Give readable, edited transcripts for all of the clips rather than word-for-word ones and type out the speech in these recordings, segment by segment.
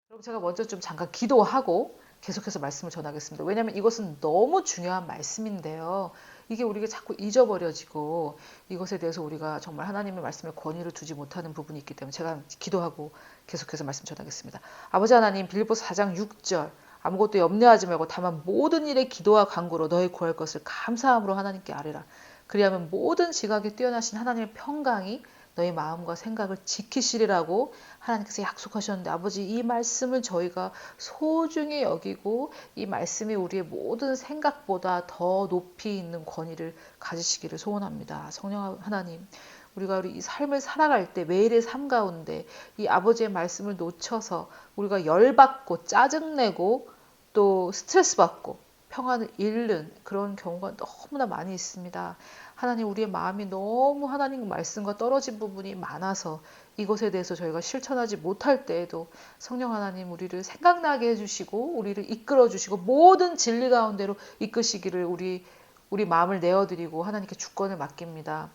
그럼 제가 먼저 좀 잠깐 기도하고 계속해서 말씀을 전하겠습니다. 왜냐하면 이것은 너무 중요한 말씀인데요. 이게 우리가 자꾸 잊어버려지고 이것에 대해서 우리가 정말 하나님의 말씀에 권위를 두지 못하는 부분이 있기 때문에 제가 기도하고 계속해서 말씀 전하겠습니다. 아버지 하나님, 빌립보서 4장 6절, 아무것도 염려하지 말고 다만 모든 일에 기도와 간구로 너희 구할 것을 감사함으로 하나님께 아뢰라. 그리하면 모든 지각에 뛰어나신 하나님의 평강이 너희 마음과 생각을 지키시리라고 하나님께서 약속하셨는데, 아버지, 이 말씀을 저희가 소중히 여기고 이 말씀이 우리의 모든 생각보다 더 높이 있는 권위를 가지시기를 소원합니다. 성령 하나님, 우리가 우리 이 삶을 살아갈 때 매일의 삶 가운데 이 아버지의 말씀을 놓쳐서 우리가 열받고 짜증내고 또 스트레스 받고 평안을 잃는 그런 경우가 너무나 많이 있습니다. 하나님, 우리의 마음이 너무 하나님 말씀과 떨어진 부분이 많아서 이것에 대해서 저희가 실천하지 못할 때에도 성령 하나님, 우리를 생각나게 해주시고 우리를 이끌어 주시고 모든 진리 가운데로 이끄시기를 우리 마음을 내어드리고 하나님께 주권을 맡깁니다.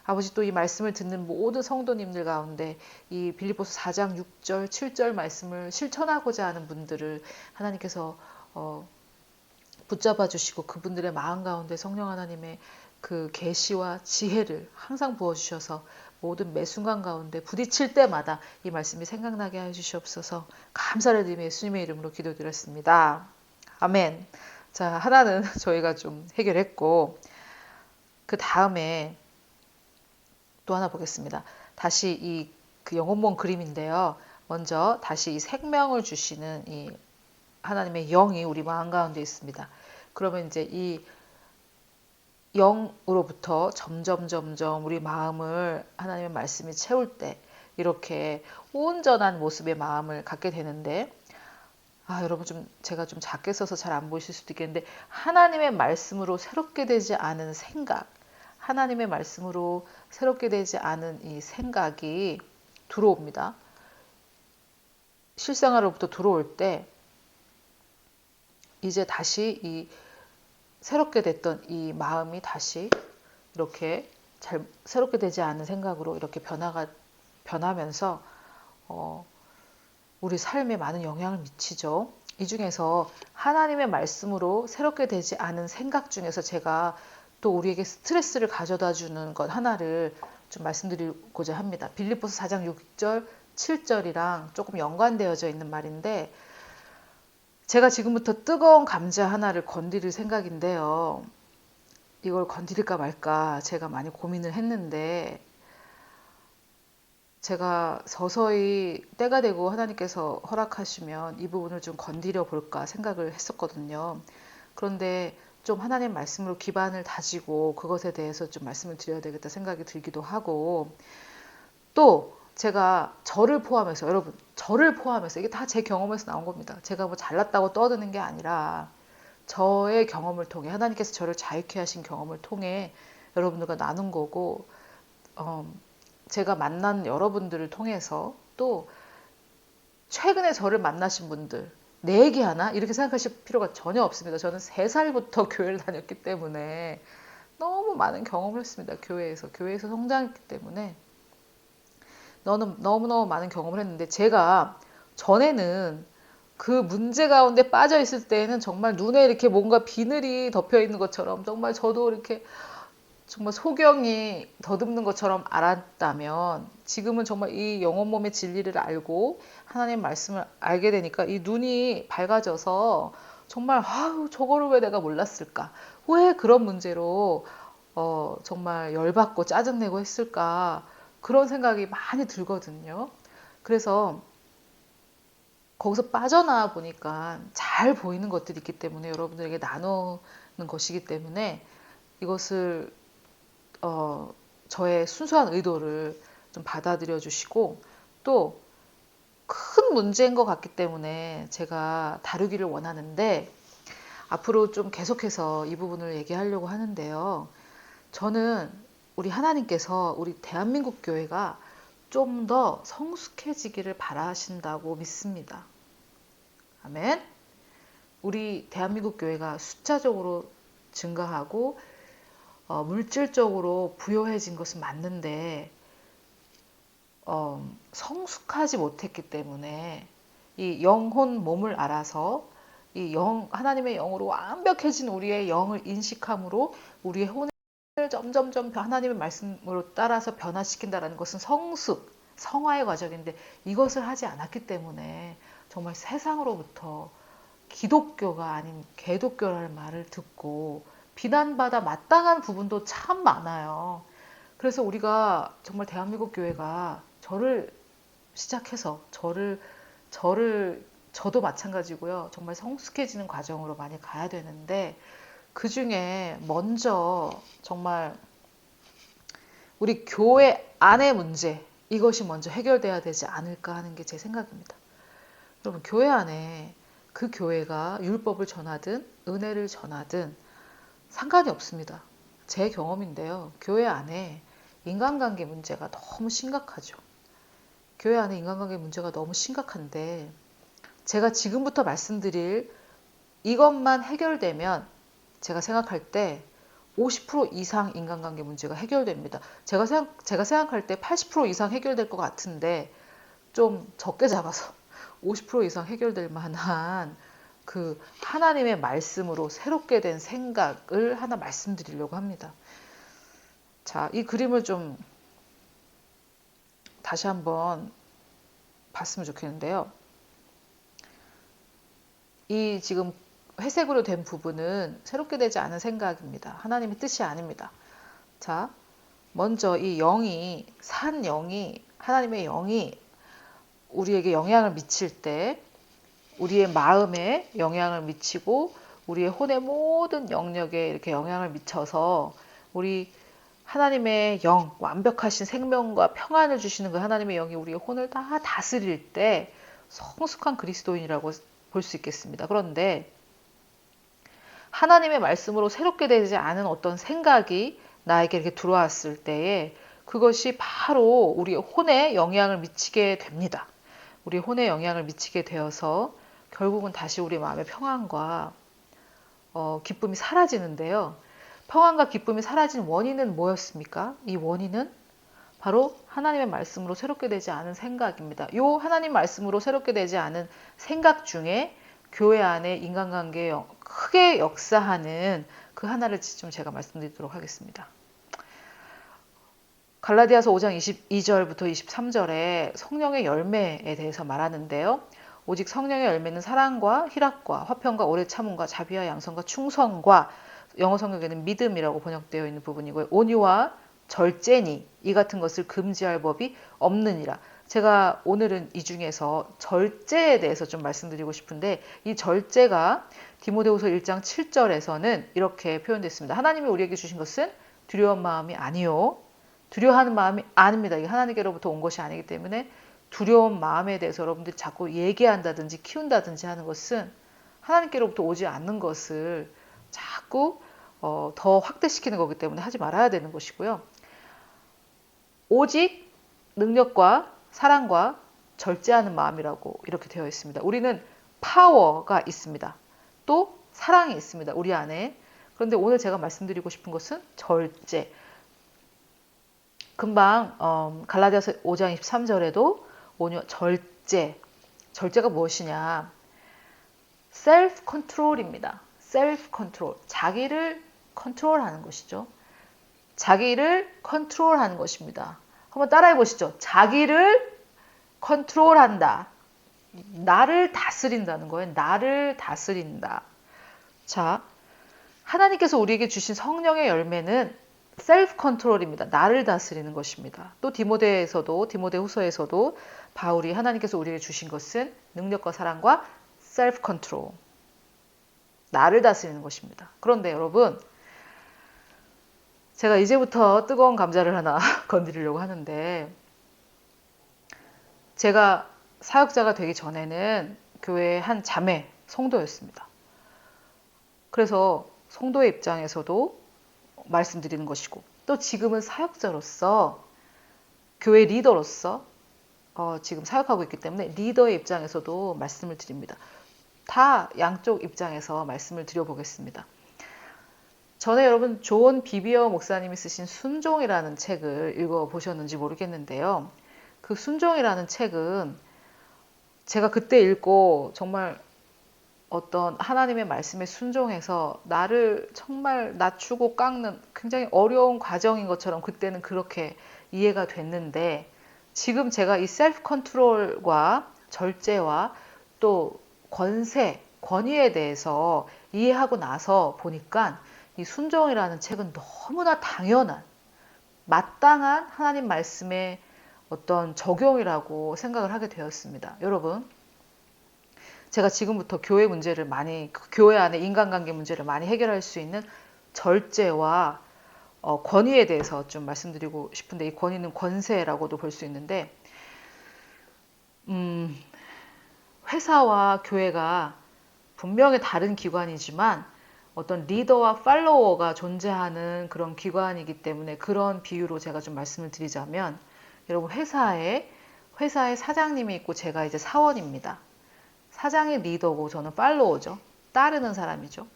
아버지, 또 이 말씀을 듣는 모든 성도님들 가운데 이 빌립보서 4장 6절 7절 말씀을 실천하고자 하는 분들을 하나님께서 붙잡아 주시고 그분들의 마음 가운데 성령 하나님의 그 계시와 지혜를 항상 부어주셔서 모든 매 순간 가운데 부딪힐 때마다 이 말씀이 생각나게 해주시옵소서. 감사를 드리며 예수님의 이름으로 기도드렸습니다. 아멘. 자, 하나는 저희가 좀 해결했고, 그 다음에 또 하나 보겠습니다. 다시 그 영혼몬 그림인데요. 먼저 다시 이 생명을 주시는 이 하나님의 영이 우리 마음 가운데 있습니다. 그러면 이제 이 영으로부터 점점 우리 마음을 하나님의 말씀이 채울 때 이렇게 온전한 모습의 마음을 갖게 되는데, 여러분, 제가 좀 작게 써서 잘 안 보이실 수도 있겠는데, 하나님의 말씀으로 새롭게 되지 않은 생각, 하나님의 말씀으로 새롭게 되지 않은 이 생각이 들어옵니다. 실생활로부터 들어올 때 이제 다시 이 새롭게 됐던 이 마음이 다시 이렇게 잘 새롭게 되지 않은 생각으로 이렇게 변하면서 우리 삶에 많은 영향을 미치죠. 이 중에서 하나님의 말씀으로 새롭게 되지 않은 생각 중에서 제가 또 우리에게 스트레스를 가져다 주는 것 하나를 좀 말씀드리고자 합니다. 빌립보서 4장 6절 7절이랑 조금 연관되어져 있는 말인데, 제가 지금부터 뜨거운 감자 하나를 건드릴 생각인데요. 이걸 건드릴까 말까 제가 많이 고민을 했는데, 제가 서서히 때가 되고 하나님께서 허락하시면 이 부분을 좀 건드려 볼까 생각을 했었거든요. 그런데 좀 하나님 말씀으로 기반을 다지고 그것에 대해서 좀 말씀을 드려야 되겠다 생각이 들기도 하고, 또 제가 저를 포함해서, 여러분, 저를 포함해서 이게 다 제 경험에서 나온 겁니다. 제가 뭐 잘났다고 떠드는 게 아니라 저의 경험을 통해 하나님께서 저를 자유케 하신 경험을 통해 여러분들과 나눈 거고, 제가 만난 여러분들을 통해서 또 최근에 저를 만나신 분들, 내 얘기하나? 이렇게 생각하실 필요가 전혀 없습니다. 저는 3살부터 교회를 다녔기 때문에 너무 많은 경험을 했습니다. 교회에서 성장했기 때문에 너무너무 많은 경험을 했는데, 제가 전에는 그 문제 가운데 빠져 있을 때에는 정말 눈에 이렇게 뭔가 비늘이 덮여 있는 것처럼 정말 저도 이렇게 정말 소경이 더듬는 것처럼 알았다면, 지금은 정말 이 영혼 몸의 진리를 알고 하나님 말씀을 알게 되니까 이 눈이 밝아져서 정말 저거를 왜 내가 몰랐을까? 왜 그런 문제로 정말 열받고 짜증내고 했을까? 그런 생각이 많이 들거든요. 그래서 거기서 빠져나와 보니까 잘 보이는 것들이 있기 때문에 여러분들에게 나누는 것이기 때문에 이것을 저의 순수한 의도를 좀 받아들여 주시고, 또 큰 문제인 것 같기 때문에 제가 다루기를 원하는데, 앞으로 좀 계속해서 이 부분을 얘기하려고 하는데요. 저는 우리 하나님께서 우리 대한민국 교회가 좀 더 성숙해지기를 바라신다고 믿습니다. 아멘. 우리 대한민국 교회가 숫자적으로 증가하고 물질적으로 부요해진 것은 맞는데 성숙하지 못했기 때문에 이 영혼 몸을 알아서 이 하나님의 영으로 완벽해진 우리의 영을 인식함으로 우리의 혼을 점점점 하나님의 말씀으로 따라서 변화시킨다는 것은 성화의 과정인데 이것을 하지 않았기 때문에 정말 세상으로부터 기독교가 아닌 개독교라는 말을 듣고 비난받아 마땅한 부분도 참 많아요. 그래서 우리가 정말 대한민국 교회가 저를 시작해서 저도 마찬가지고요. 정말 성숙해지는 과정으로 많이 가야 되는데 그 중에 먼저 정말 우리 교회 안의 문제 이것이 먼저 해결돼야 되지 않을까 하는 게 제 생각입니다. 여러분 교회 안에 그 교회가 율법을 전하든 은혜를 전하든 상관이 없습니다. 제 경험인데요. 교회 안에 인간관계 문제가 너무 심각하죠. 교회 안에 인간관계 문제가 너무 심각한데 제가 지금부터 말씀드릴 이것만 해결되면 제가 생각할 때 50% 이상 인간관계 문제가 해결됩니다. 제가 생각할 때 80% 이상 해결될 것 같은데 좀 적게 잡아서 50% 이상 해결될 만한 그 하나님의 말씀으로 새롭게 된 생각을 하나 말씀드리려고 합니다. 자, 이 그림을 좀 다시 한번 봤으면 좋겠는데요. 이 지금 회색으로 된 부분은 새롭게 되지 않은 생각입니다. 하나님의 뜻이 아닙니다. 자, 먼저 이 산 영이, 하나님의 영이 우리에게 영향을 미칠 때 우리의 마음에 영향을 미치고 우리의 혼의 모든 영역에 이렇게 영향을 미쳐서 우리 하나님의 영, 완벽하신 생명과 평안을 주시는 그 하나님의 영이 우리의 혼을 다 다스릴 때 성숙한 그리스도인이라고 볼 수 있겠습니다. 그런데 하나님의 말씀으로 새롭게 되지 않은 어떤 생각이 나에게 이렇게 들어왔을 때에 그것이 바로 우리의 혼에 영향을 미치게 됩니다. 우리 혼에 영향을 미치게 되어서 결국은 다시 우리 마음의 평안과 기쁨이 사라지는데요. 평안과 기쁨이 사라진 원인은 뭐였습니까? 이 원인은 바로 하나님의 말씀으로 새롭게 되지 않은 생각입니다. 이 하나님 말씀으로 새롭게 되지 않은 생각 중에 교회 안에 인간관계에 크게 역사하는 그 하나를 좀 제가 말씀드리도록 하겠습니다. 갈라디아서 5장 22절부터 23절에 성령의 열매에 대해서 말하는데요. 오직 성령의 열매는 사랑과 희락과 화평과 오래 참음과 자비와 양선과 충성과 영어 성경에는 믿음이라고 번역되어 있는 부분이고요. 온유와 절제니 이 같은 것을 금지할 법이 없느니라. 제가 오늘은 이 중에서 절제에 대해서 좀 말씀드리고 싶은데 이 절제가 디모데후서 1장 7절에서는 이렇게 표현됐습니다. 하나님이 우리에게 주신 것은 두려운 마음이 아니요. 두려워하는 마음이 아닙니다. 이게 하나님께로부터 온 것이 아니기 때문에 두려운 마음에 대해서 여러분들이 자꾸 얘기한다든지 키운다든지 하는 것은 하나님께로부터 오지 않는 것을 자꾸 더 확대시키는 거기 때문에 하지 말아야 되는 것이고요. 오직 능력과 사랑과 절제하는 마음이라고 이렇게 되어 있습니다. 우리는 파워가 있습니다. 또 사랑이 있습니다. 우리 안에. 그런데 오늘 제가 말씀드리고 싶은 것은 절제. 금방 갈라디아서 5장 23절에도 절제가 무엇이냐? 셀프 컨트롤입니다. 셀프 컨트롤. 자기를 컨트롤하는 것이죠. 자기를 컨트롤하는 것입니다. 한번 따라해 보시죠. 자기를 컨트롤한다. 나를 다스린다는 거예요. 나를 다스린다. 자, 하나님께서 우리에게 주신 성령의 열매는 셀프 컨트롤입니다. 나를 다스리는 것입니다. 또 디모데후서에서도 바울이 하나님께서 우리에게 주신 것은 능력과 사랑과 셀프 컨트롤. 나를 다스리는 것입니다. 그런데 여러분, 제가 이제부터 뜨거운 감자를 하나 건드리려고 하는데 제가 사역자가 되기 전에는 교회의 한 자매 성도였습니다. 그래서 성도의 입장에서도 말씀드리는 것이고 또 지금은 사역자로서 교회 리더로서 지금 사역하고 있기 때문에 리더의 입장에서도 말씀을 드립니다. 다 양쪽 입장에서 말씀을 드려보겠습니다. 전에 여러분 존 비비어 목사님이 쓰신 순종이라는 책을 읽어보셨는지 모르겠는데요. 그 순종이라는 책은 제가 그때 읽고 정말 어떤 하나님의 말씀에 순종해서 나를 정말 낮추고 깎는 굉장히 어려운 과정인 것처럼 그때는 그렇게 이해가 됐는데, 지금 제가 이 셀프 컨트롤과 절제와 또 권세, 권위에 대해서 이해하고 나서 보니까 이 순종이라는 책은 너무나 당연한, 마땅한 하나님 말씀의 어떤 적용이라고 생각을 하게 되었습니다. 여러분, 제가 지금부터 교회 문제를 많이, 교회 안에 인간관계 문제를 많이 해결할 수 있는 절제와 권위에 대해서 좀 말씀드리고 싶은데, 이 권위는 권세라고도 볼 수 있는데, 회사와 교회가 분명히 다른 기관이지만 어떤 리더와 팔로워가 존재하는 그런 기관이기 때문에, 그런 비유로 제가 좀 말씀을 드리자면, 여러분, 회사에 사장님이 있고 제가 이제 사원입니다. 사장이 리더고 저는 팔로워죠. 따르는 사람이죠.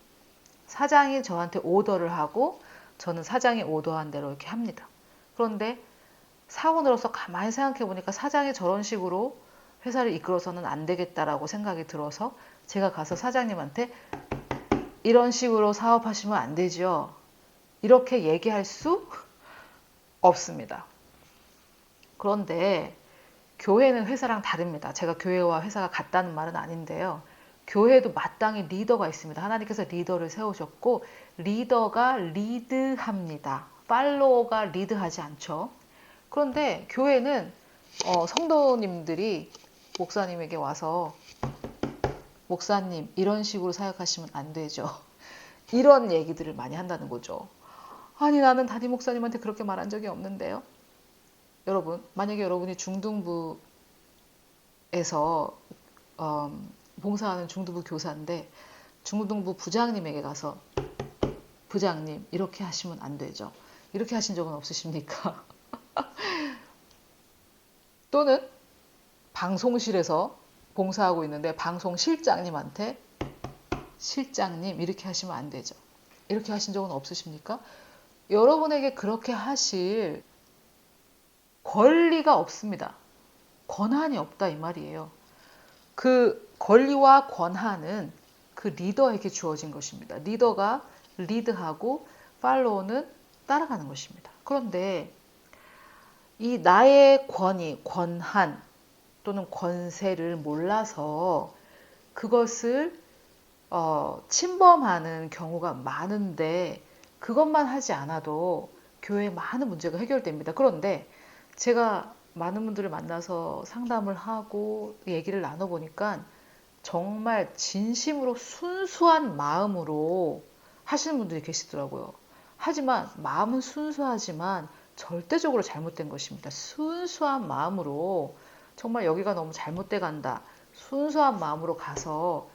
사장이 저한테 오더를 하고 저는 사장이 오더한 대로 이렇게 합니다. 그런데 사원으로서 가만히 생각해 보니까 사장이 저런 식으로 회사를 이끌어서는 안 되겠다라고 생각이 들어서 제가 가서 사장님한테 이런 식으로 사업하시면 안 되죠. 이렇게 얘기할 수 없습니다. 그런데 교회는 회사랑 다릅니다. 제가 교회와 회사가 같다는 말은 아닌데요. 교회도 마땅히 리더가 있습니다. 하나님께서 리더를 세우셨고, 리더가 리드합니다. 팔로워가 리드하지 않죠. 그런데 교회는 성도님들이 목사님에게 와서 목사님 이런 식으로 사역하시면 안 되죠. 이런 얘기들을 많이 한다는 거죠. 아니, 나는 담임 목사님한테 그렇게 말한 적이 없는데요. 여러분, 만약에 여러분이 중등부에서 봉사하는 중등부 교사인데 중등부 부장님에게 가서 부장님 이렇게 하시면 안 되죠. 이렇게 하신 적은 없으십니까? 또는 방송실에서 봉사하고 있는데 방송실장님한테 실장님 이렇게 하시면 안 되죠. 이렇게 하신 적은 없으십니까? 여러분에게 그렇게 하실 권리가 없습니다. 권한이 없다 이 말이에요. 그 권리와 권한은 그 리더에게 주어진 것입니다. 리더가 리드하고 팔로워는 따라가는 것입니다. 그런데 이 나의 권위, 권한 또는 권세를 몰라서 그것을 침범하는 경우가 많은데, 그것만 하지 않아도 교회에 많은 문제가 해결됩니다. 그런데 제가 많은 분들을 만나서 상담을 하고 얘기를 나눠보니까 정말 진심으로 순수한 마음으로 하시는 분들이 계시더라고요. 하지만 마음은 순수하지만 절대적으로 잘못된 것입니다. 순수한 마음으로 정말 여기가 너무 잘못돼 간다. 순수한 마음으로 가서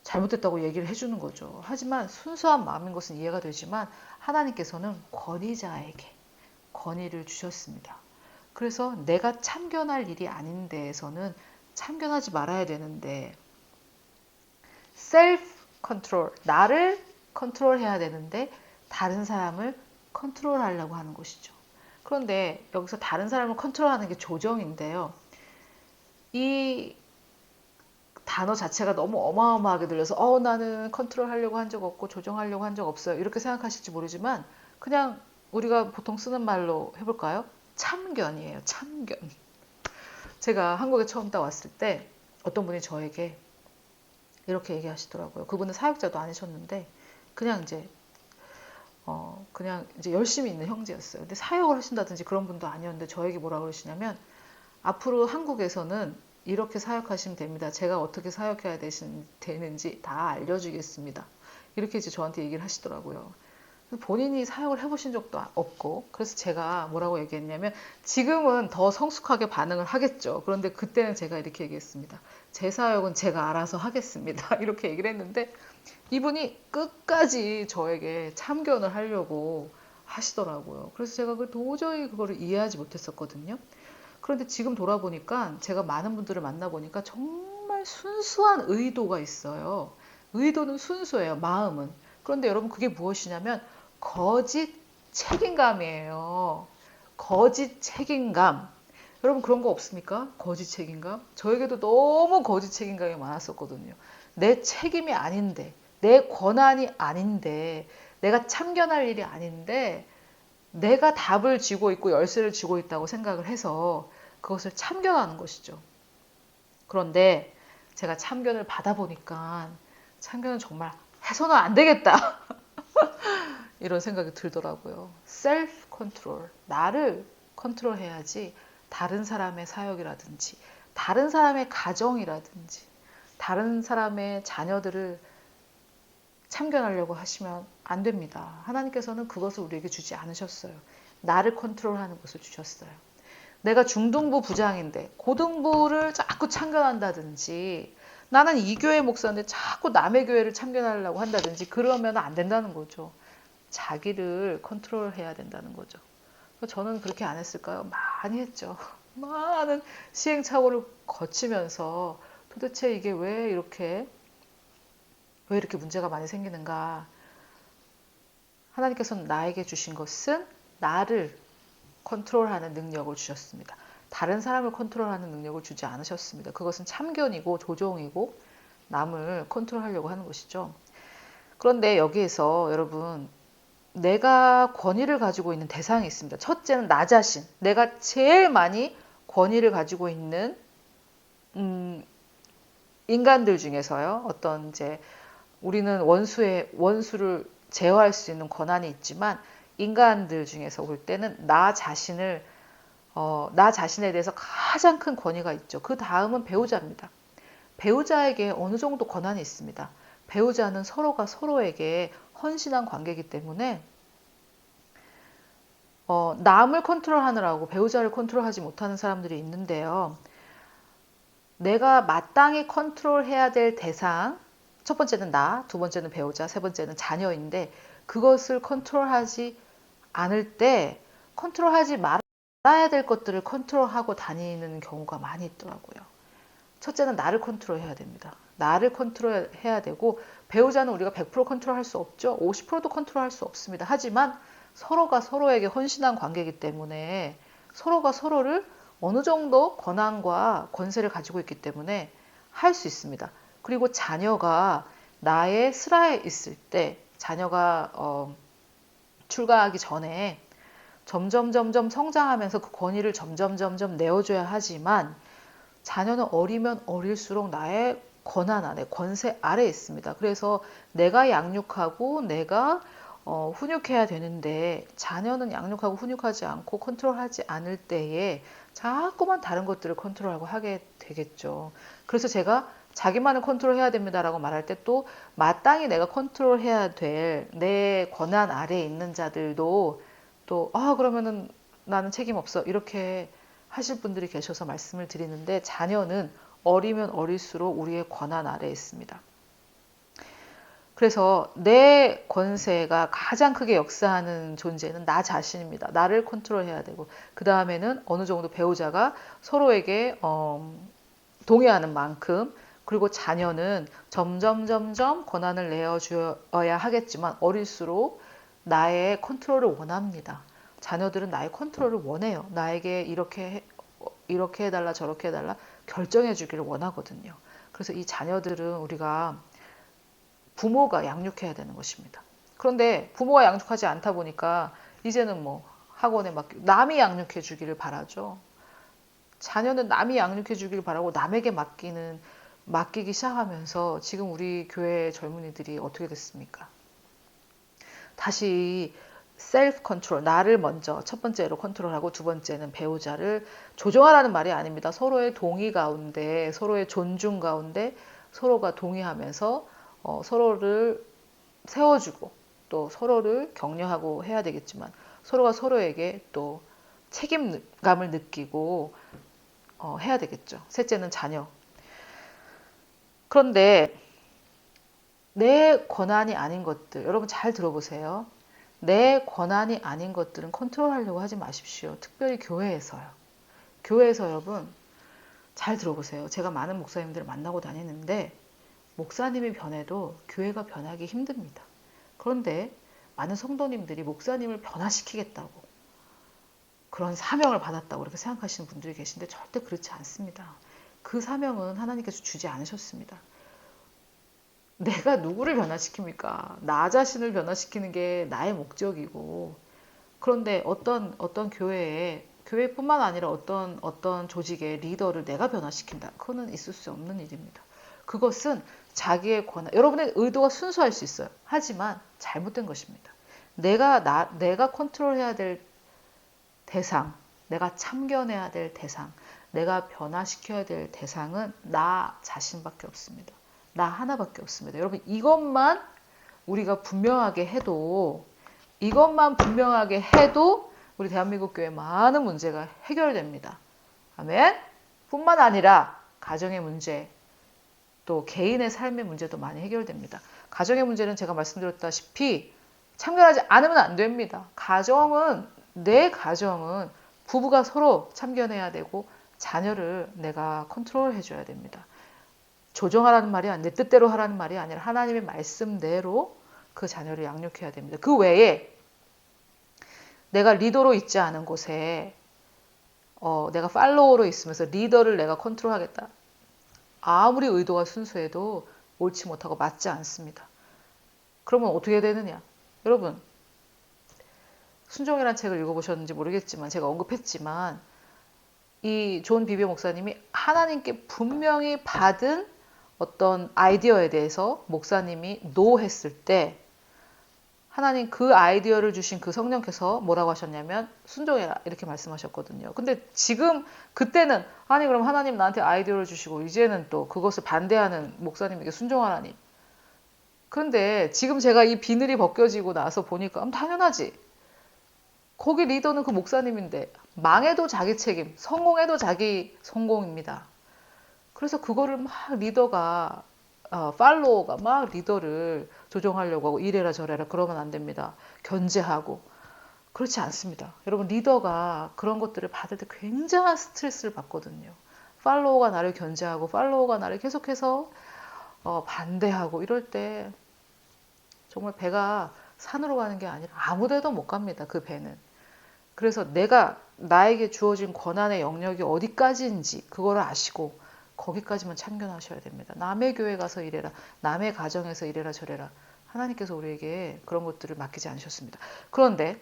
잘못됐다고 얘기를 해주는 거죠. 하지만 순수한 마음인 것은 이해가 되지만 하나님께서는 권위자에게 권위를 주셨습니다. 그래서 내가 참견할 일이 아닌 데에서는 참견하지 말아야 되는데, 셀프 컨트롤, 나를 컨트롤해야 되는데 다른 사람을 컨트롤하려고 하는 것이죠. 그런데 여기서 다른 사람을 컨트롤하는 게 조정인데요. 이 단어 자체가 너무 어마어마하게 들려서 나는 컨트롤하려고 한 적 없고 조정하려고 한 적 없어요. 이렇게 생각하실지 모르지만 그냥 우리가 보통 쓰는 말로 해볼까요? 참견이에요. 참견. 제가 한국에 처음 딱 왔을 때 어떤 분이 저에게 이렇게 얘기하시더라고요. 그분은 사역자도 아니셨는데 그냥 이제 열심히 있는 형제였어요. 근데 사역을 하신다든지 그런 분도 아니었는데 저에게 뭐라 그러시냐면, 앞으로 한국에서는 이렇게 사역하시면 됩니다. 제가 어떻게 사역해야 되는지 다 알려주겠습니다. 이렇게 이제 저한테 얘기를 하시더라고요. 본인이 사역을 해보신 적도 없고, 그래서 제가 뭐라고 얘기했냐면, 지금은 더 성숙하게 반응을 하겠죠. 그런데 그때는 제가 이렇게 얘기했습니다. 제 사역은 제가 알아서 하겠습니다. 이렇게 얘기를 했는데 이분이 끝까지 저에게 참견을 하려고 하시더라고요. 그래서 제가 도저히 그거를 이해하지 못했었거든요. 그런데 지금 돌아보니까 제가 많은 분들을 만나보니까 정말 순수한 의도가 있어요. 의도는 순수해요. 마음은. 그런데 여러분, 그게 무엇이냐면 거짓 책임감이에요. 거짓 책임감. 여러분 그런 거 없습니까? 거짓 책임감? 저에게도 너무 거짓 책임감이 많았었거든요. 내 책임이 아닌데, 내 권한이 아닌데, 내가 참견할 일이 아닌데, 내가 답을 쥐고 있고 열쇠를 쥐고 있다고 생각을 해서 그것을 참견하는 것이죠. 그런데 제가 참견을 받아보니까 참견은 정말 해서는 안 되겠다. 이런 생각이 들더라고요. 셀프 컨트롤. 나를 컨트롤해야지 다른 사람의 사역이라든지, 다른 사람의 가정이라든지, 다른 사람의 자녀들을 참견하려고 하시면 안 됩니다. 하나님께서는 그것을 우리에게 주지 않으셨어요. 나를 컨트롤하는 것을 주셨어요. 내가 중등부 부장인데 고등부를 자꾸 참견한다든지 나는 이 교회 목사인데 자꾸 남의 교회를 참견하려고 한다든지 그러면 안 된다는 거죠. 자기를 컨트롤해야 된다는 거죠. 저는 그렇게 안 했을까요? 많이 했죠. 많은 시행착오를 거치면서 도대체 이게 왜 이렇게 문제가 많이 생기는가? 하나님께서는 나에게 주신 것은 나를 컨트롤하는 능력을 주셨습니다. 다른 사람을 컨트롤하는 능력을 주지 않으셨습니다. 그것은 참견이고 조종이고 남을 컨트롤하려고 하는 것이죠. 그런데 여기에서 여러분 내가 권위를 가지고 있는 대상이 있습니다. 첫째는 나 자신. 내가 제일 많이 권위를 가지고 있는 인간들 중에서요. 어떤 이제 우리는 원수를 제어할 수 있는 권한이 있지만 인간들 중에서 볼 때는 나 자신에 대해서 가장 큰 권위가 있죠. 그 다음은 배우자입니다. 배우자에게 어느 정도 권한이 있습니다. 배우자는 서로가 서로에게 헌신한 관계이기 때문에 남을 컨트롤하느라고 배우자를 컨트롤하지 못하는 사람들이 있는데요. 내가 마땅히 컨트롤해야 될 대상, 첫 번째는 나, 두 번째는 배우자, 세 번째는 자녀인데 그것을 컨트롤하지 않을 때 컨트롤하지 말아야 될 것들을 컨트롤하고 다니는 경우가 많이 있더라고요. 첫째는 나를 컨트롤해야 됩니다. 나를 컨트롤해야 되고 배우자는 우리가 100% 컨트롤할 수 없죠. 50%도 컨트롤할 수 없습니다. 하지만 서로가 서로에게 헌신한 관계이기 때문에 서로가 서로를 어느 정도 권한과 권세를 가지고 있기 때문에 할 수 있습니다. 그리고 자녀가 나의 슬하에 있을 때 자녀가 출가하기 전에 점점 성장하면서 그 권위를 점점 내어줘야 하지만 자녀는 어리면 어릴수록 나의 권한 아래, 권세 아래에 있습니다. 그래서 내가 양육하고 내가 훈육해야 되는데 자녀는 양육하고 훈육하지 않고 컨트롤하지 않을 때에 자꾸만 다른 것들을 컨트롤하고 하게 되겠죠. 그래서 제가 자기만을 컨트롤해야 됩니다라고 말할 때 또 마땅히 내가 컨트롤해야 될 내 권한 아래에 있는 자들도 또 그러면은 나는 책임 없어 이렇게 하실 분들이 계셔서 말씀을 드리는데 자녀는 어리면 어릴수록 우리의 권한 아래에 있습니다. 그래서 내 권세가 가장 크게 역사하는 존재는 나 자신입니다. 나를 컨트롤해야 되고 그 다음에는 어느 정도 배우자가 서로에게 동의하는 만큼 그리고 자녀는 점점 권한을 내어주어야 하겠지만 어릴수록 나의 컨트롤을 원합니다. 자녀들은 나의 컨트롤을 원해요. 나에게 이렇게 해달라 저렇게 해달라 결정해 주기를 원하거든요. 그래서 이 자녀들은 우리가 부모가 양육해야 되는 것입니다. 그런데 부모가 양육하지 않다 보니까 이제는 뭐 학원에 남이 양육해 주기를 바라죠. 자녀는 남이 양육해 주기를 바라고 남에게 맡기기 시작하면서 지금 우리 교회 젊은이들이 어떻게 됐습니까? 다시 셀프 컨트롤, 나를 먼저 첫 번째로 컨트롤하고 두 번째는 배우자를 조정하라는 말이 아닙니다. 서로의 동의 가운데, 서로의 존중 가운데 서로가 동의하면서 서로를 세워주고 또 서로를 격려하고 해야 되겠지만 서로가 서로에게 또 책임감을 느끼고 해야 되겠죠. 셋째는 자녀. 그런데 내 권한이 아닌 것들, 여러분 잘 들어보세요. 내 권한이 아닌 것들은 컨트롤하려고 하지 마십시오. 특별히 교회에서요. 교회에서 여러분 잘 들어보세요. 제가 많은 목사님들을 만나고 다니는데 목사님이 변해도 교회가 변하기 힘듭니다. 그런데 많은 성도님들이 목사님을 변화시키겠다고 그런 사명을 받았다고 이렇게 생각하시는 분들이 계신데 절대 그렇지 않습니다. 그 사명은 하나님께서 주지 않으셨습니다. 내가 누구를 변화시킵니까? 나 자신을 변화시키는 게 나의 목적이고, 그런데 어떤 교회뿐만 아니라 어떤 조직의 리더를 내가 변화시킨다. 그거는 있을 수 없는 일입니다. 그것은 자기의 권한, 여러분의 의도가 순수할 수 있어요. 하지만 잘못된 것입니다. 내가 컨트롤해야 될 대상, 내가 참견해야 될 대상, 내가 변화시켜야 될 대상은 나 자신밖에 없습니다. 나 하나밖에 없습니다. 여러분, 우리가 분명하게 해도, 이것만 분명하게 해도 우리 대한민국 교회 많은 문제가 해결됩니다. 아멘? 뿐만 아니라 가정의 문제, 또 개인의 삶의 문제도 많이 해결됩니다. 가정의 문제는 제가 말씀드렸다시피 참견하지 않으면 안 됩니다. 내 가정은 부부가 서로 참견해야 되고 자녀를 내가 컨트롤 해줘야 됩니다. 조정하라는 말이 내 뜻대로 하라는 말이 아니라 하나님의 말씀대로 그 자녀를 양육해야 됩니다. 그 외에 내가 리더로 있지 않은 곳에 내가 팔로워로 있으면서 리더를 내가 컨트롤하겠다. 아무리 의도가 순수해도 옳지 못하고 맞지 않습니다. 그러면 어떻게 되느냐? 여러분, 순종이라는 책을 읽어보셨는지 모르겠지만 제가 언급했지만 이 존 비비어 목사님이 하나님께 분명히 받은 어떤 아이디어에 대해서 목사님이 노 했을 때 하나님 그 아이디어를 주신 그 성령께서 뭐라고 하셨냐면 순종해라 이렇게 말씀하셨거든요. 근데 지금 그때는 아니 그럼 하나님 나한테 아이디어를 주시고 이제는 또 그것을 반대하는 목사님에게 순종하라니. 그런데 지금 제가 이 비늘이 벗겨지고 나서 보니까 당연하지. 거기 리더는 그 목사님인데 망해도 자기 책임, 성공해도 자기 성공입니다. 그래서 그거를 막 리더가 팔로워가 막 리더를 조종하려고 하고 이래라 저래라 그러면 안 됩니다. 견제하고 그렇지 않습니다. 여러분 리더가 그런 것들을 받을 때 굉장한 스트레스를 받거든요. 팔로워가 나를 견제하고 팔로워가 나를 계속해서 반대하고 이럴 때 정말 배가 산으로 가는 게 아니라 아무 데도 못 갑니다. 그 배는. 그래서 나에게 주어진 권한의 영역이 어디까지인지 그거를 아시고 거기까지만 참견하셔야 됩니다. 남의 교회 가서 이래라. 남의 가정에서 이래라 저래라. 하나님께서 우리에게 그런 것들을 맡기지 않으셨습니다. 그런데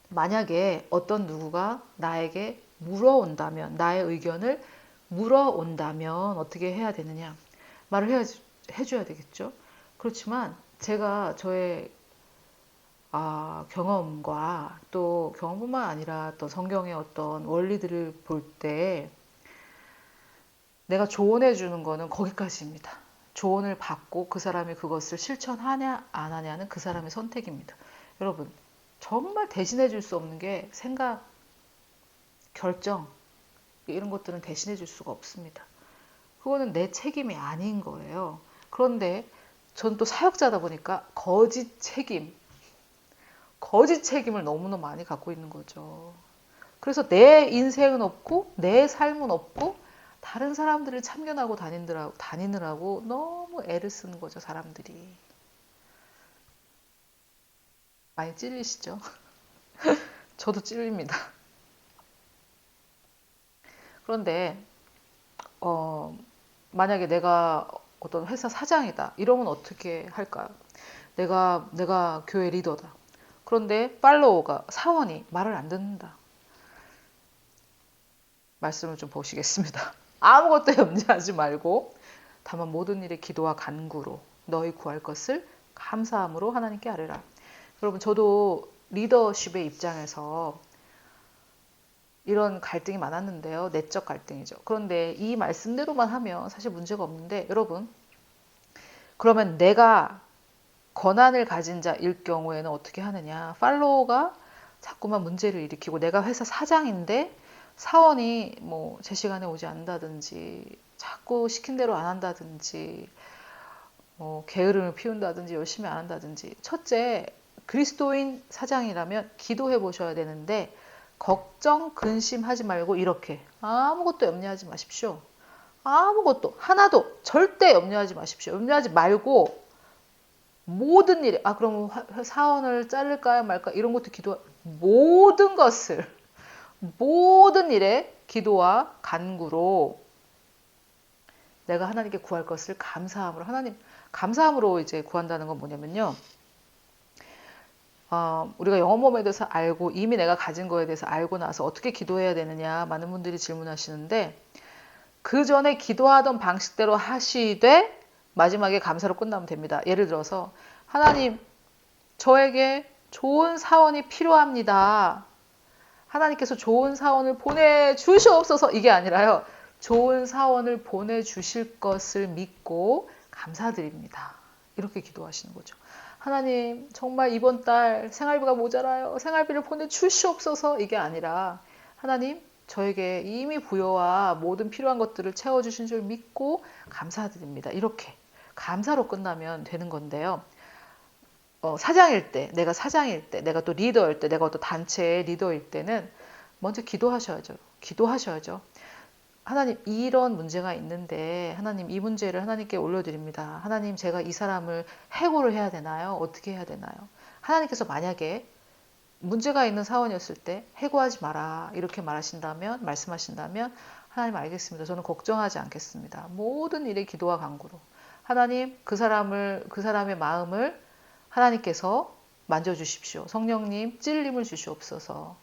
만약에 어떤 누구가 나에게 물어온다면 나의 의견을 물어온다면 어떻게 해야 되느냐. 말을 해줘야 되겠죠. 그렇지만 제가 저의 경험과 또 경험뿐만 아니라 또 성경의 어떤 원리들을 볼 때 내가 조언해 주는 거는 거기까지입니다. 조언을 받고 그 사람이 그것을 실천하냐 안 하냐는 그 사람의 선택입니다. 여러분 정말 대신해 줄 수 없는 게 생각, 결정 이런 것들은 대신해 줄 수가 없습니다. 그거는 내 책임이 아닌 거예요. 그런데 전 또 사역자다 보니까 거짓 책임을 너무너무 많이 갖고 있는 거죠. 그래서 내 인생은 없고 내 삶은 없고 다른 사람들을 참견하고 다니느라고 너무 애를 쓰는 거죠, 사람들이. 많이 찔리시죠? 저도 찔립니다. 그런데 만약에 내가 어떤 회사 사장이다. 이러면 어떻게 할까요? 내가 교회 리더다. 그런데 팔로워가 사원이 말을 안 듣는다. 말씀을 좀 보시겠습니다. 아무것도 염려하지 말고 다만 모든 일에 기도와 간구로 너희 구할 것을 감사함으로 하나님께 아뢰라. 여러분 저도 리더십의 입장에서 이런 갈등이 많았는데요. 내적 갈등이죠. 그런데 이 말씀대로만 하면 사실 문제가 없는데 여러분 그러면 내가 권한을 가진 자일 경우에는 어떻게 하느냐. 팔로워가 자꾸만 문제를 일으키고 내가 회사 사장인데 사원이 뭐 제 시간에 오지 않는다든지 자꾸 시킨 대로 안 한다든지 게으름을 피운다든지 열심히 안 한다든지 첫째 그리스도인 사장이라면 기도해 보셔야 되는데 걱정 근심하지 말고 이렇게 아무것도 염려하지 마십시오. 아무것도 하나도 절대 염려하지 마십시오. 염려하지 말고 모든 일에 그럼 사원을 자를까요 말까 이런 것도 모든 것을 모든 일에 기도와 간구로 내가 하나님께 구할 것을 감사함으로 하나님 감사함으로 이제 구한다는 건 뭐냐면요. 우리가 영어 몸에 대해서 알고 이미 내가 가진 거에 대해서 알고 나서 어떻게 기도해야 되느냐 많은 분들이 질문하시는데 그 전에 기도하던 방식대로 하시되 마지막에 감사로 끝나면 됩니다. 예를 들어서 하나님 저에게 좋은 사원이 필요합니다. 하나님께서 좋은 사원을 보내주시옵소서 이게 아니라요. 좋은 사원을 보내주실 것을 믿고 감사드립니다. 이렇게 기도하시는 거죠. 하나님 정말 이번 달 생활비가 모자라요. 생활비를 보내주시옵소서 이게 아니라 하나님 저에게 이미 부여와 모든 필요한 것들을 채워주신 줄 믿고 감사드립니다. 이렇게 감사로 끝나면 되는 건데요. 사장일 때, 내가 사장일 때, 내가 또 리더일 때, 내가 어떤 단체의 리더일 때는 먼저 기도하셔야죠. 기도하셔야죠. 하나님 이런 문제가 있는데 하나님 이 문제를 하나님께 올려드립니다. 하나님 제가 이 사람을 해고를 해야 되나요? 어떻게 해야 되나요? 하나님께서 만약에 문제가 있는 사원이었을 때 해고하지 마라 이렇게 말씀하신다면 하나님 알겠습니다. 저는 걱정하지 않겠습니다. 모든 일에 기도와 간구로 하나님 그 사람의 마음을 하나님께서 만져주십시오. 성령님 찔림을 주시옵소서.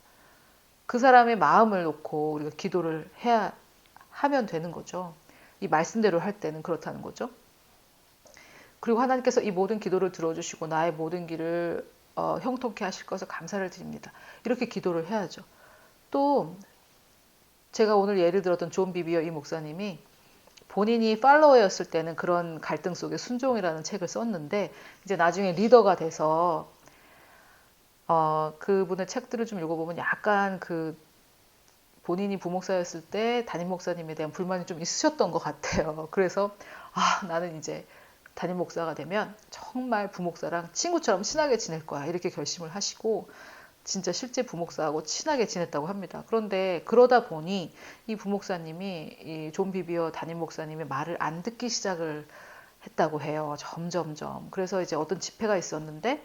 그 사람의 마음을 놓고 우리가 기도를 하면 되는 거죠. 이 말씀대로 할 때는 그렇다는 거죠. 그리고 하나님께서 이 모든 기도를 들어주시고 나의 모든 길을 형통케 하실 것을 감사를 드립니다. 이렇게 기도를 해야죠. 또 제가 오늘 예를 들었던 존 비비어 이 목사님이 본인이 팔로워였을 때는 그런 갈등 속에 순종이라는 책을 썼는데 이제 나중에 리더가 돼서 그분의 책들을 좀 읽어보면 약간 그 본인이 부목사였을 때 담임 목사님에 대한 불만이 좀 있으셨던 것 같아요. 그래서 나는 이제 담임 목사가 되면 정말 부목사랑 친구처럼 친하게 지낼 거야 이렇게 결심을 하시고 진짜 실제 부목사하고 친하게 지냈다고 합니다. 그런데 그러다 보니 이 부목사님이 이 존 비비어 담임 목사님의 말을 안 듣기 시작을 했다고 해요. 점점점. 그래서 이제 어떤 집회가 있었는데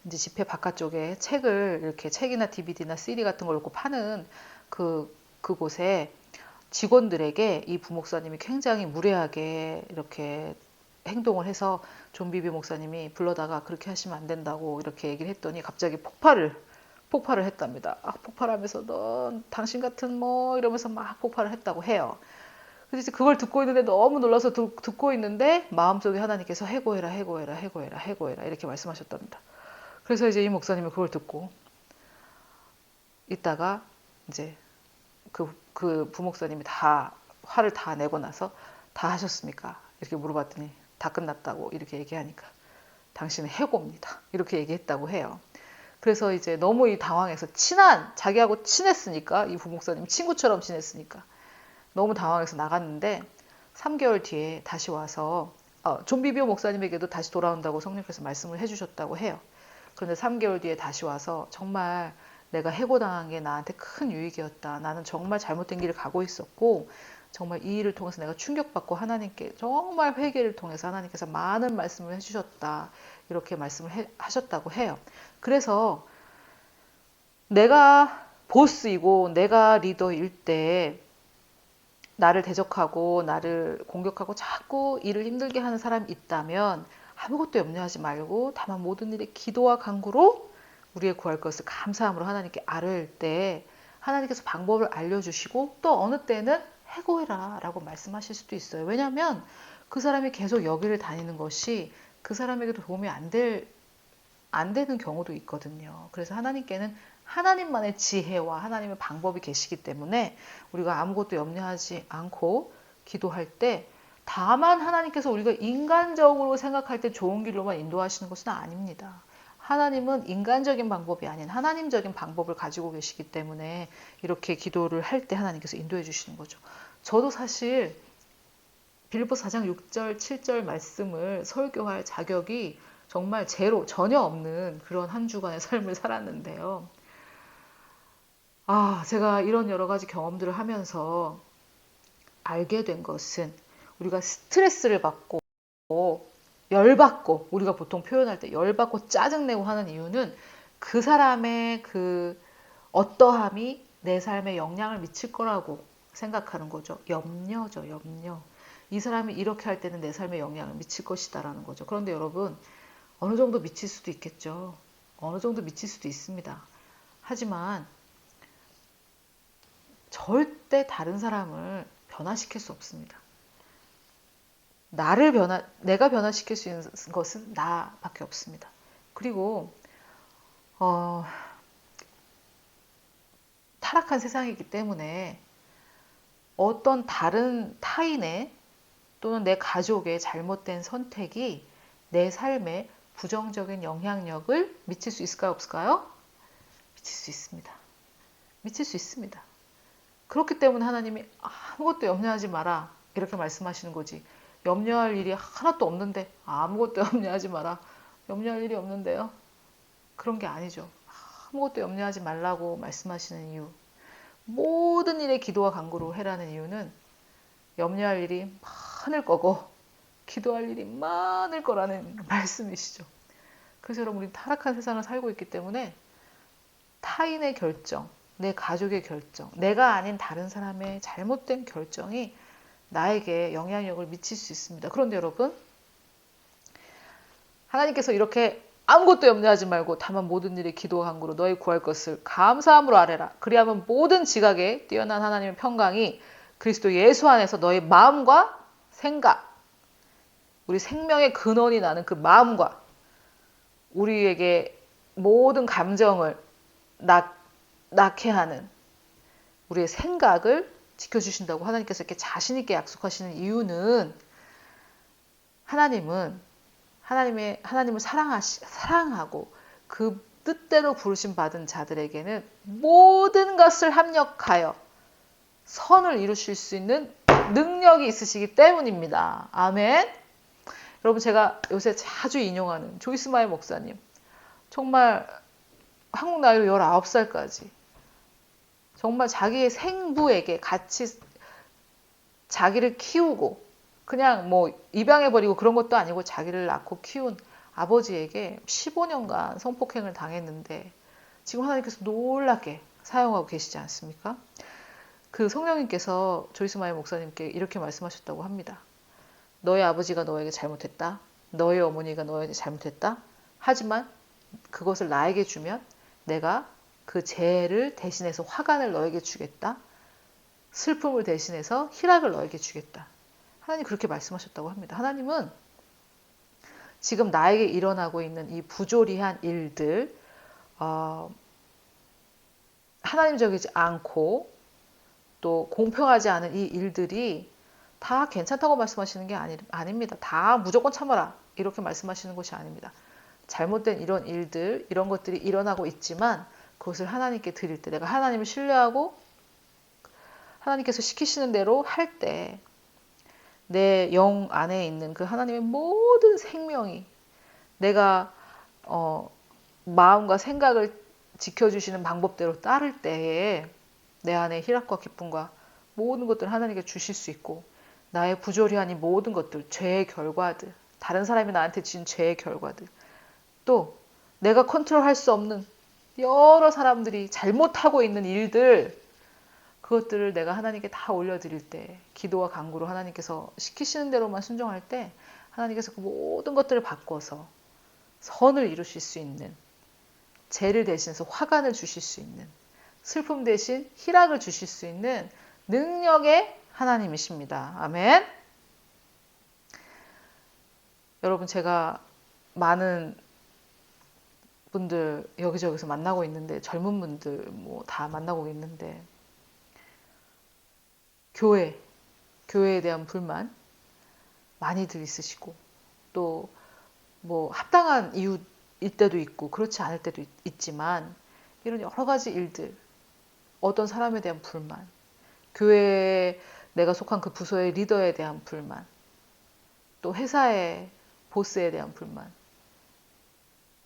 이제 집회 바깥쪽에 책을 이렇게 책이나 DVD나 CD 같은 걸 놓고 파는 그곳에 직원들에게 이 부목사님이 굉장히 무례하게 이렇게 행동을 해서 존 비비 목사님이 불러다가 그렇게 하시면 안 된다고 이렇게 얘기를 했더니 갑자기 폭발을 했답니다. 폭발하면서 넌 당신 같은 뭐 이러면서 막 폭발을 했다고 해요. 그래서 그걸 듣고 있는데 너무 놀라서 듣고 있는데 마음속에 하나님께서 해고해라 해고해라 해고해라 해고해라 이렇게 말씀하셨답니다. 그래서 이제 이 목사님이 그걸 듣고 있다가 이제 그 부목사님이 다 화를 다 내고 나서 다 하셨습니까? 이렇게 물어봤더니 다 끝났다고 이렇게 얘기하니까 당신은 해고입니다. 이렇게 얘기했다고 해요. 그래서 이제 너무 이 당황해서 자기하고 친했으니까 이 부목사님 친구처럼 지냈으니까 너무 당황해서 나갔는데 3개월 뒤에 다시 와서 존 비비오 목사님에게도 다시 돌아온다고 성령께서 말씀을 해주셨다고 해요. 그런데 3개월 뒤에 다시 와서 정말 내가 해고당한 게 나한테 큰 유익이었다. 나는 정말 잘못된 길을 가고 있었고 정말 이 일을 통해서 내가 충격받고 하나님께 정말 회개를 통해서 하나님께서 많은 말씀을 해주셨다. 이렇게 말씀을 하셨다고 해요. 그래서 내가 보스이고 내가 리더일 때 나를 대적하고 나를 공격하고 자꾸 일을 힘들게 하는 사람이 있다면 아무것도 염려하지 말고 다만 모든 일에 기도와 간구로 우리의 구할 것을 감사함으로 하나님께 아뢰을 때 하나님께서 방법을 알려주시고 또 어느 때는 해고해라 라고 말씀하실 수도 있어요. 왜냐하면 그 사람이 계속 여기를 다니는 것이 그 사람에게도 도움이 안 되는 경우도 있거든요. 그래서 하나님께는 하나님만의 지혜와 하나님의 방법이 계시기 때문에 우리가 아무것도 염려하지 않고 기도할 때 다만 하나님께서 우리가 인간적으로 생각할 때 좋은 길로만 인도하시는 것은 아닙니다. 하나님은 인간적인 방법이 아닌 하나님적인 방법을 가지고 계시기 때문에 이렇게 기도를 할 때 하나님께서 인도해 주시는 거죠. 저도 사실 빌립보 4장 6절, 7절 말씀을 설교할 자격이 정말 전혀 없는 그런 한 주간의 삶을 살았는데요. 제가 이런 여러 가지 경험들을 하면서 알게 된 것은 우리가 스트레스를 받고 열받고 우리가 보통 표현할 때 열받고 짜증내고 하는 이유는 그 사람의 그 어떠함이 내 삶에 영향을 미칠 거라고 생각하는 거죠. 염려죠, 염려. 이 사람이 이렇게 할 때는 내 삶에 영향을 미칠 것이다라는 거죠. 그런데 여러분, 어느 정도 미칠 수도 있겠죠. 어느 정도 미칠 수도 있습니다. 하지만 절대 다른 사람을 변화시킬 수 없습니다. 내가 변화시킬 수 있는 것은 나밖에 없습니다. 그리고 타락한 세상이기 때문에 어떤 다른 타인의 또는 내 가족의 잘못된 선택이 내 삶에 부정적인 영향력을 미칠 수 있을까요? 없을까요? 미칠 수 있습니다. 미칠 수 있습니다. 그렇기 때문에 하나님이 아무것도 염려하지 마라 이렇게 말씀하시는 거지. 염려할 일이 하나도 없는데 아무것도 염려하지 마라. 염려할 일이 없는데요. 그런 게 아니죠. 아무것도 염려하지 말라고 말씀하시는 이유. 모든 일에 기도와 간구로 해라는 이유는 염려할 일이 많을 거고 기도할 일이 많을 거라는 말씀이시죠. 그래서 여러분, 우리 타락한 세상을 살고 있기 때문에 타인의 결정, 내 가족의 결정, 내가 아닌 다른 사람의 잘못된 결정이 나에게 영향력을 미칠 수 있습니다. 그런데 여러분, 하나님께서 이렇게 아무것도 염려하지 말고 다만 모든 일에 기도와 간구로 너희 구할 것을 감사함으로 아뢰라. 그리하면 모든 지각에 뛰어난 하나님의 평강이 그리스도 예수 안에서 너희 마음과 생각, 우리 생명의 근원이 나는 그 마음과 우리에게 모든 감정을 낳게 하는 우리의 생각을 지켜주신다고 하나님께서 이렇게 자신 있게 약속하시는 이유는 하나님을 사랑하고 그 뜻대로 부르심 받은 자들에게는 모든 것을 합력하여 선을 이루실 수 있는 능력이 있으시기 때문입니다. 아멘. 여러분, 제가 요새 자주 인용하는 조이스 마이 목사님, 정말 한국 나이로 19살까지 정말 자기의 생부에게 같이 자기를 키우고 그냥 뭐 입양해버리고 그런 것도 아니고 자기를 낳고 키운 아버지에게 15년간 성폭행을 당했는데 지금 하나님께서 놀랍게 사용하고 계시지 않습니까? 그 성령님께서 조이스 마이 목사님께 이렇게 말씀하셨다고 합니다. 너의 아버지가 너에게 잘못했다. 너의 어머니가 너에게 잘못했다. 하지만 그것을 나에게 주면 내가 그 죄를 대신해서 화관을 너에게 주겠다. 슬픔을 대신해서 희락을 너에게 주겠다. 하나님 그렇게 말씀하셨다고 합니다. 하나님은 지금 나에게 일어나고 있는 이 부조리한 일들, 하나님적이지 않고 또 공평하지 않은 이 일들이 다 괜찮다고 말씀하시는 게 아닙니다. 다 무조건 참아라 이렇게 말씀하시는 것이 아닙니다. 잘못된 이런 일들, 이런 것들이 일어나고 있지만 그것을 하나님께 드릴 때, 내가 하나님을 신뢰하고 하나님께서 시키시는 대로 할 때 내 영 안에 있는 그 하나님의 모든 생명이 내가 마음과 생각을 지켜주시는 방법대로 따를 때에 내 안에 희락과 기쁨과 모든 것들을 하나님께 주실 수 있고, 나의 부조리한 이 모든 것들, 죄의 결과들, 다른 사람이 나한테 지은 죄의 결과들, 또 내가 컨트롤할 수 없는 여러 사람들이 잘못하고 있는 일들, 그것들을 내가 하나님께 다 올려드릴 때, 기도와 간구로 하나님께서 시키시는 대로만 순종할 때 하나님께서 그 모든 것들을 바꿔서 선을 이루실 수 있는, 죄를 대신해서 화관을 주실 수 있는, 슬픔 대신 희락을 주실 수 있는 능력의 하나님이십니다. 아멘. 여러분, 제가 많은 분들 여기저기서 만나고 있는데, 젊은 분들 뭐 다 만나고 있는데, 교회에 대한 불만 많이들 있으시고, 또 뭐 합당한 이유일 때도 있고 그렇지 않을 때도 있지만, 이런 여러 가지 일들, 어떤 사람에 대한 불만, 교회에 내가 속한 그 부서의 리더에 대한 불만, 또 회사의 보스에 대한 불만,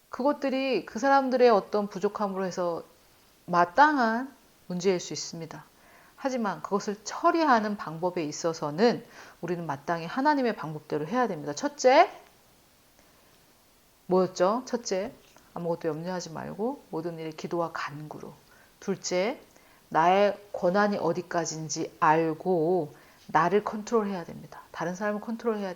그것들이 그 사람들의 어떤 부족함으로 해서 마땅한 문제일 수 있습니다. 하지만 그것을 처리하는 방법에 있어서는 우리는 마땅히 하나님의 방법대로 해야 됩니다. 첫째, 뭐였죠? 첫째, 아무것도 염려하지 말고 모든 일에 기도와 간구로. 둘째, 나의 권한이 어디까지인지 알고 나를 컨트롤해야 됩니다. 다른 사람을 컨트롤해야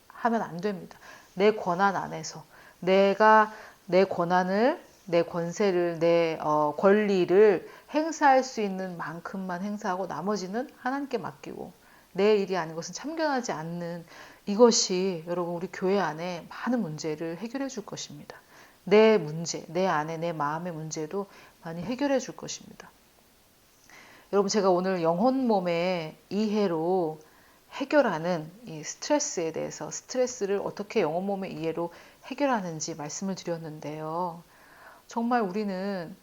하면 안 됩니다. 내 권한 안에서 내가 내 권한을, 내 권세를, 내 권리를 행사할 수 있는 만큼만 행사하고 나머지는 하나님께 맡기고 내 일이 아닌 것은 참견하지 않는 이것이 여러분 우리 교회 안에 많은 문제를 해결해 줄 것입니다. 내 문제, 내 안에 내 마음의 문제도 많이 해결해 줄 것입니다. 여러분 제가 오늘 영혼 몸의 이해로 해결하는 이 스트레스에 대해서 스트레스를 어떻게 영혼 몸의 이해로 해결하는지 말씀을 드렸는데요. 정말 우리는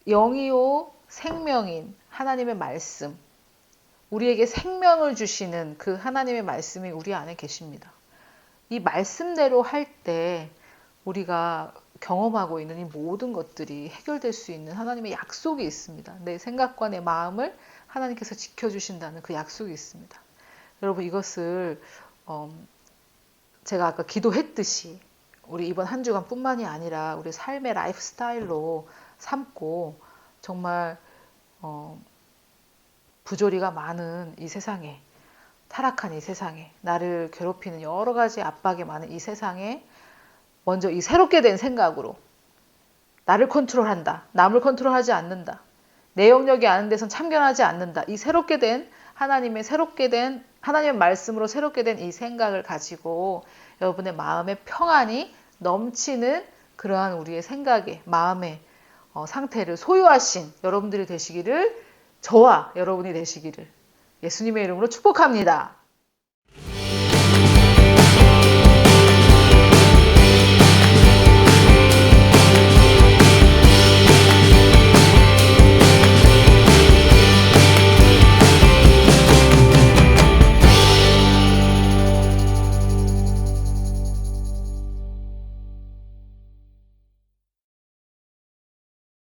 영이요 생명인 하나님의 말씀, 우리에게 생명을 주시는 그 하나님의 말씀이 우리 안에 계십니다. 이 말씀대로 할 때 우리가 경험하고 있는 이 모든 것들이 해결될 수 있는 하나님의 약속이 있습니다. 내 생각과 내 마음을 하나님께서 지켜주신다는 그 약속이 있습니다. 여러분 이것을 제가 아까 기도했듯이 우리 이번 한 주간뿐만이 아니라 우리 삶의 라이프 스타일로 삼고 정말 부조리가 많은 이 세상에, 타락한 이 세상에, 나를 괴롭히는 여러 가지 압박이 많은 이 세상에 먼저 이 새롭게 된 생각으로 나를 컨트롤한다, 남을 컨트롤하지 않는다, 내 영역이 아는 데선 참견하지 않는다, 이 새롭게 된 하나님의 말씀으로 새롭게 된 이 생각을 가지고 여러분의 마음의 평안이 넘치는 그러한 우리의 생각의 마음의 상태를 소유하신 여러분들이 되시기를, 저와 여러분이 되시기를 예수님의 이름으로 축복합니다.